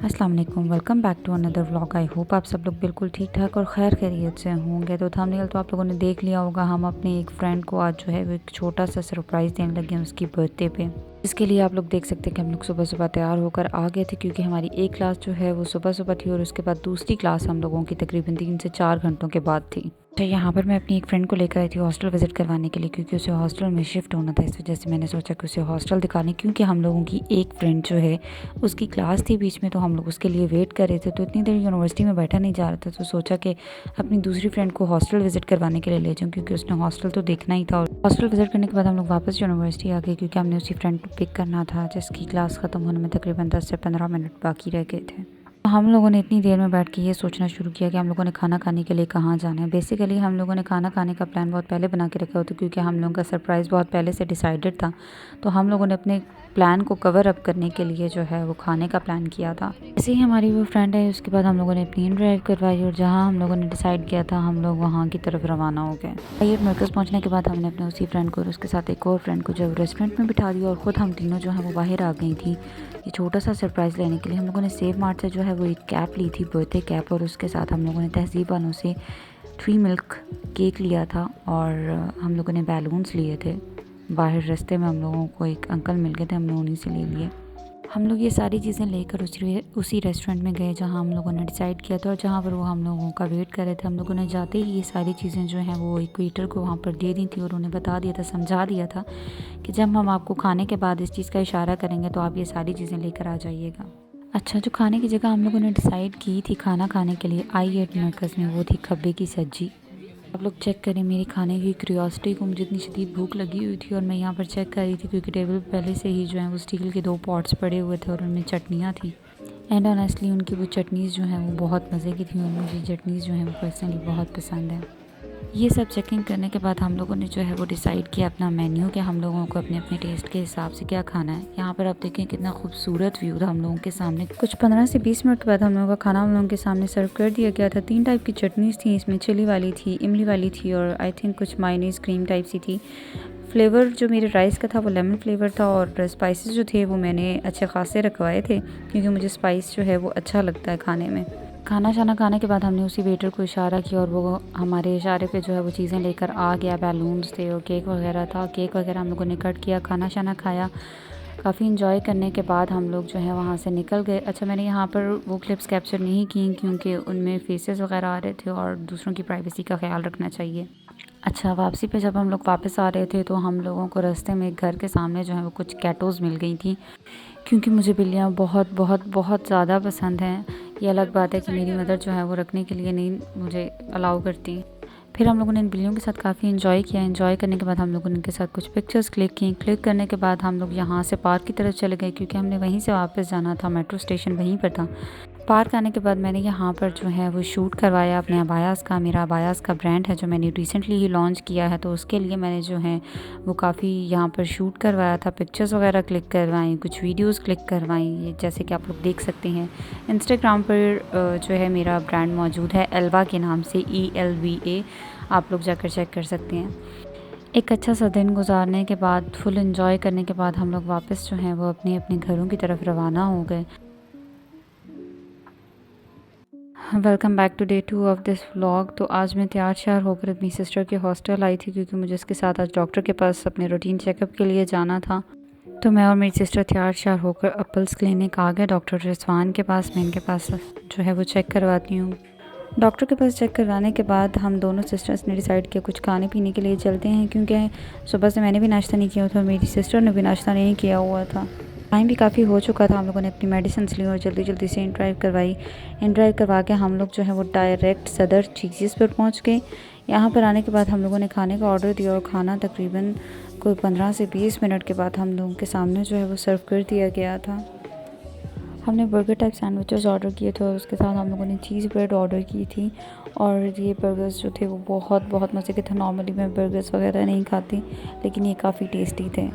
अस्सलाम वालेकुम, welcome back to another vlog. I hope आप सब लोग बिल्कुल ठीक ठाक और खैर खैरियत से होंगे। तो थंबनेल तो आप लोगों ने देख लिया होगा, हम अपने एक फ्रेंड को आज जो है वो एक छोटा सा सरप्राइज़ देने लगे हैं उसकी बर्थडे पे। इसके लिए आप लोग देख सकते हैं कि हम लोग सुबह सुबह तैयार होकर आ गए थे, क्योंकि हमारी एक क्लास जो है वो सुबह सुबह थी और उसके बाद दूसरी क्लास हम लोगों की तकरीबन 3 से 4 घंटों के बाद थी। तो यहाँ पर मैं अपनी एक फ्रेंड को लेकर आई थी हॉस्टल विज़िट करवाने के लिए, क्योंकि उसे हॉस्टल में शिफ्ट होना था। इस वजह से मैंने सोचा कि उसे हॉस्टल दिखा लें, क्योंकि हम लोगों की एक फ्रेंड जो है उसकी क्लास थी बीच में, तो हम लोग उसके लिए वेट कर रहे थे। तो इतनी देर यूनिवर्सिटी में बैठा नहीं जा रहा था, तो सोचा कि अपनी दूसरी फ्रेंड को हॉस्टल विज़िट करवाने के लिए ले जाऊँ, क्योंकि उसने हॉस्टल तो देखना ही था। और हॉस्टल विज़िट करने के बाद हम लोग वापस यूनिवर्सिटी आ गए, क्योंकि हमने उसी फ्रेंड को पिक करना था जिसकी क्लास ख़त्म होने में तकरीबन 10 से 15 मिनट बाकी रह गए थे। हम लोगों ने इतनी देर में बैठ के ये सोचना शुरू किया कि हम लोगों ने खाना खाने के लिए कहाँ जाना है। बेसिकली हम लोगों ने खाना खाने का प्लान बहुत पहले बना के रखा होता, क्योंकि हम लोगों का सरप्राइज़ बहुत पहले से डिसाइडेड था। तो हम लोगों ने अपने प्लान को कवर अप करने के लिए जो है वो खाने का प्लान किया था। ऐसे ही हमारी वो फ्रेंड है, उसके बाद हम लोगों ने अपनी इन ड्राइव करवाई और जहाँ हम लोगों ने डिसाइड किया था हम लोग वहाँ की तरफ रवाना हो गए। हयात मरकज़ पहुँचने के बाद हमने अपने उसी फ्रेंड को और उसके साथ एक और फ्रेंड को जो रेस्टोरेंट में बिठा दिया और ख़ुद हम तीनों जो है वो बाहर आ गई थी ये छोटा सा सरप्राइज़ लेने के लिए। हम लोगों ने सेव मार्ट से जो है वो एक कैप ली थी, बर्थडे कैप, और उसके साथ हम लोगों ने तहज़ीब वालों से 3 मिल्क केक लिया था और हम लोगों ने बैलून्स लिए थे। बाहर रास्ते में हम लोगों को एक अंकल मिल गए थे, हमने उन्हीं से ले लिए। हम लोग ये सारी चीज़ें लेकर उसी रेस्टोरेंट में गए जहाँ हम लोगों ने डिसाइड किया था और जहाँ पर वो हम लोगों का वेट कर रहे थे। हम लोगों ने जाते ही ये सारी चीज़ें जो हैं वो एक वेटर को वहाँ पर दे दी थी और उन्हें बता दिया था, समझा दिया था कि जब हम आपको खाने के बाद इस चीज़ का इशारा करेंगे तो आप ये सारी चीज़ें लेकर आ जाइएगा। अच्छा, जो खाने की जगह हम लोगों ने डिसाइड की थी खाना खाने के लिए हयात मरकज़ में, वो थी खब्बे की सब्जी। आप लोग चेक करें मेरी खाने की क्यूरियोसिटी को, मुझे इतनी शदीद भूख लगी हुई थी और मैं यहाँ पर चेक कर रही थी, क्योंकि टेबल पे पहले से ही जो है वो स्टील के 2 पॉट्स पड़े हुए थे और उनमें चटनियाँ थी। एंड ऑनेस्टली उनकी वो चटनीज़ जो हैं वो बहुत मज़े की थी और मुझे चटनीज़ जो हैं वो पर्सनली बहुत पसंद है। ये सब चेकिंग करने के बाद हम लोगों ने जो है वो डिसाइड किया अपना मेन्यू, कि हम लोगों को अपने अपने टेस्ट के हिसाब से क्या खाना है। यहाँ पर आप देखें कितना खूबसूरत व्यू था हम लोगों के सामने। कुछ 15 से 20 मिनट के बाद हम लोगों का खाना हम लोगों के सामने सर्व कर दिया गया था। 3 टाइप की चटनीज़ थी, इसमें चिली वाली थी, इमली वाली थी और आई थिंक कुछ मायोनीज़ क्रीम टाइप सी थी। फ्लेवर जो मेरे राइस का था वो लेमन फ्लेवर था और स्पाइसेस जो थे वो मैंने अच्छे खासे रखवाए थे, क्योंकि मुझे स्पाइस जो है वो अच्छा लगता है खाने में। खाना शाना खाने के बाद हमने उसी वेटर को इशारा किया और वो हमारे इशारे पे जो है वो चीज़ें लेकर आ गया। बैलून्स थे और केक वगैरह था। केक वगैरह हम लोगों ने कट किया, खाना शाना खाया। काफ़ी इन्जॉय करने के बाद हम लोग जो है वहाँ से निकल गए। अच्छा, मैंने यहाँ पर वो क्लिप्स कैप्चर नहीं की, क्योंकि उनमें फेसेस वगैरह आ रहे थे और दूसरों की प्राइवेसी का ख्याल रखना चाहिए। अच्छा, वापसी पे जब हम लोग वापस आ रहे थे तो हम लोगों को रास्ते में एक घर के सामने जो है वो कुछ कैटोज़ मिल गई थी, क्योंकि मुझे बिल्लियाँ बहुत बहुत बहुत ज़्यादा पसंद हैं। ये अलग बात है कि मेरी मदर जो है वो रखने के लिए नहीं मुझे अलाउ करती। फिर हम लोगों ने इन बिल्लियों के साथ काफ़ी इन्जॉय किया। इन्जॉय करने के बाद हम लोगों ने इनके साथ कुछ पिक्चर्स क्लिक की। क्लिक करने के बाद हम लोग यहाँ से पार्क की तरफ चले गए, क्योंकि हमने वहीं से वापस जाना था, मेट्रो स्टेशन वहीं पर था। पार्क आने के बाद मैंने यहाँ पर जो है वो शूट करवाया अपने अबायास का। मेरा अबायास का ब्रांड है जो मैंने रिसेंटली ही लॉन्च किया है, तो उसके लिए मैंने जो है वो काफ़ी यहाँ पर शूट करवाया था, पिक्चर्स वगैरह क्लिक करवाई, कुछ वीडियोस क्लिक करवाई, जैसे कि आप लोग देख सकते हैं। इंस्टाग्राम पर जो है मेरा ब्रांड मौजूद है एल्वा के नाम से, ELVA, आप लोग जाकर चेक कर सकते हैं। एक अच्छा सा दिन गुजारने के बाद, फुल एंजॉय करने के बाद हम लोग वापस जो हैं वो अपने अपने घरों की तरफ रवाना हो गए। Welcome back to day 2 of this vlog. तो आज मैं तैयार श्यार होकर अपनी सिस्टर के हॉस्टल आई थी, क्योंकि मुझे उसके साथ आज डॉक्टर के पास अपने रूटीन चेकअप के लिए जाना था। तो मैं और मेरी सिस्टर तैयार श्यार होकर अपल्स क्लिनिक आ गए डॉक्टर रिजवान के पास। मैं इनके पास जो है वो चेक करवाती हूँ। डॉक्टर के पास चेक करवाने के बाद हम दोनों सिस्टर्स ने डिसाइड किया कुछ खाने पीने के लिए चलते हैं, क्योंकि सुबह से मैंने भी नाश्ता नहीं किया था, मेरी सिस्टर ने भी नाश्ता नहीं किया हुआ था। टाइम भी काफ़ी हो चुका था। हम लोगों ने अपनी मेडिसिन ली और जल्दी जल्दी से इन ड्राइव करवाई। इन ड्राइव करवा के हम लोग जो है वो डायरेक्ट सदर चीज़ पर पहुंच गए। यहाँ पर आने के बाद हम लोगों ने खाने का ऑर्डर दिया और खाना तकरीबन कोई 15 से 20 मिनट के बाद हम लोगों के सामने जो है वो सर्व कर दिया गया था। हमने बर्गर टाइप सैंडविचेस ऑर्डर किए थे और उसके साथ हम लोगों ने चीज़ ब्रेड ऑर्डर की थी। और ये बर्गर्स जो थे वो बहुत बहुत मज़े के थे। नॉर्मली मैं बर्गर्स वगैरह नहीं खाती, लेकिन ये काफ़ी टेस्टी थे।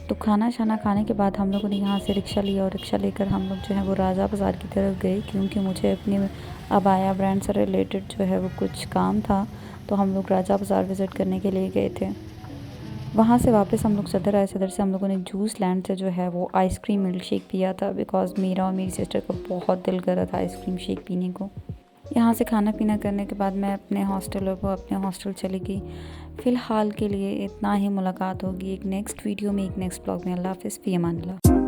तो खाना शाना खाने के बाद हम लोगों ने यहाँ से रिक्शा लिया और रिक्शा लेकर हम लोग जो है वो राजा बाज़ार की तरफ गए, क्योंकि मुझे अपने अबाया ब्रांड से रिलेटेड जो है वो कुछ काम था, तो हम लोग राजा बाज़ार विज़िट करने के लिए गए थे। वहाँ से वापस हम लोग सदर आए। सदर से हम लोगों ने जूस लैंड से जो है वो आइसक्रीम मिल्क शेक पिया था, बिकॉज़ मेरा और मेरी सिस्टर का बहुत दिल कर रहा था आइसक्रीम शेक पीने को। यहाँ से खाना पीना करने के बाद मैं अपने हॉस्टल चली गई। फ़िलहाल के लिए इतना ही। मुलाकात होगी एक नेक्स्ट वीडियो में, एक नेक्स्ट ब्लॉग में। अल्लाह हाफ़िज़, फ़ी अमान अल्लाह।